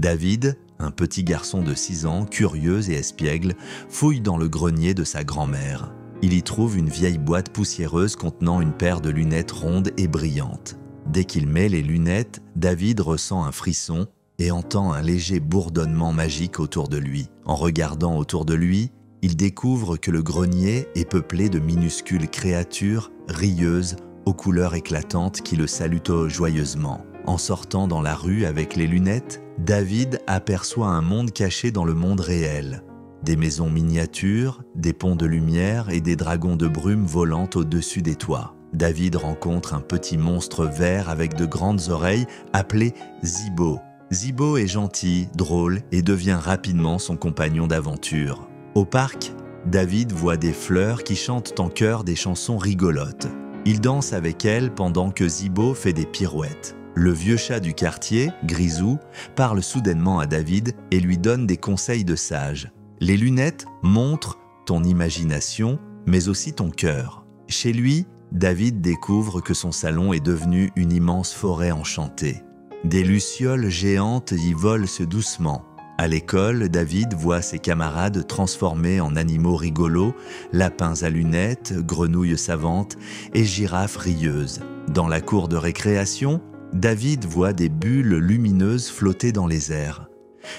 David, un petit garçon de 6 ans, curieux et espiègle, fouille dans le grenier de sa grand-mère. Il y trouve une vieille boîte poussiéreuse contenant une paire de lunettes rondes et brillantes. Dès qu'il met les lunettes, David ressent un frisson et entend un léger bourdonnement magique autour de lui. En regardant autour de lui, il découvre que le grenier est peuplé de minuscules créatures rieuses aux couleurs éclatantes qui le salutent joyeusement. En sortant dans la rue avec les lunettes, David aperçoit un monde caché dans le monde réel. Des maisons miniatures, des ponts de lumière et des dragons de brume volant au-dessus des toits. David rencontre un petit monstre vert avec de grandes oreilles appelé Zibo. Zibo est gentil, drôle et devient rapidement son compagnon d'aventure. Au parc, David voit des fleurs qui chantent en chœur des chansons rigolotes. Il danse avec elles pendant que Zibo fait des pirouettes. Le vieux chat du quartier, Grisou, parle soudainement à David et lui donne des conseils de sage. Les lunettes montrent ton imagination, mais aussi ton cœur. Chez lui, David découvre que son salon est devenu une immense forêt enchantée. Des lucioles géantes y volent doucement. À l'école, David voit ses camarades transformés en animaux rigolos, lapins à lunettes, grenouilles savantes et girafes rieuses. Dans la cour de récréation, David voit des bulles lumineuses flotter dans les airs.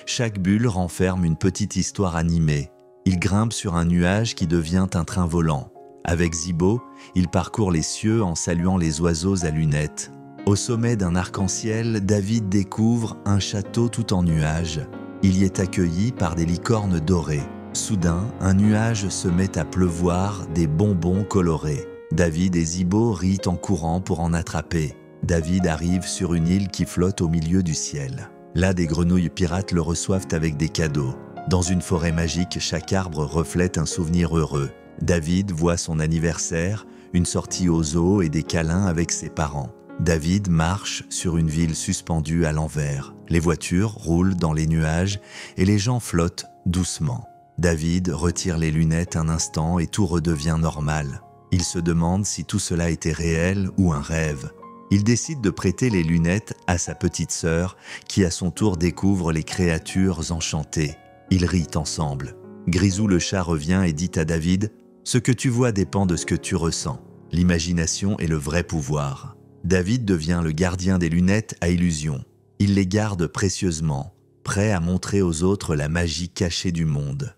Chaque bulle renferme une petite histoire animée. Il grimpe sur un nuage qui devient un train volant. Avec Zibo, il parcourt les cieux en saluant les oiseaux à lunettes. Au sommet d'un arc-en-ciel, David découvre un château tout en nuages. Il y est accueilli par des licornes dorées. Soudain, un nuage se met à pleuvoir des bonbons colorés. David et Zibo rient en courant pour en attraper. David arrive sur une île qui flotte au milieu du ciel. Là, des grenouilles pirates le reçoivent avec des cadeaux. Dans une forêt magique, chaque arbre reflète un souvenir heureux. David voit son anniversaire, une sortie au zoo et des câlins avec ses parents. David marche sur une ville suspendue à l'envers. Les voitures roulent dans les nuages et les gens flottent doucement. David retire les lunettes un instant et tout redevient normal. Il se demande si tout cela était réel ou un rêve. Il décide de prêter les lunettes à sa petite sœur qui à son tour découvre les créatures enchantées. Ils rient ensemble. Grisou le chat revient et dit à David « Ce que tu vois dépend de ce que tu ressens. L'imagination est le vrai pouvoir. » David devient le gardien des lunettes à illusion. Il les garde précieusement, prêt à montrer aux autres la magie cachée du monde.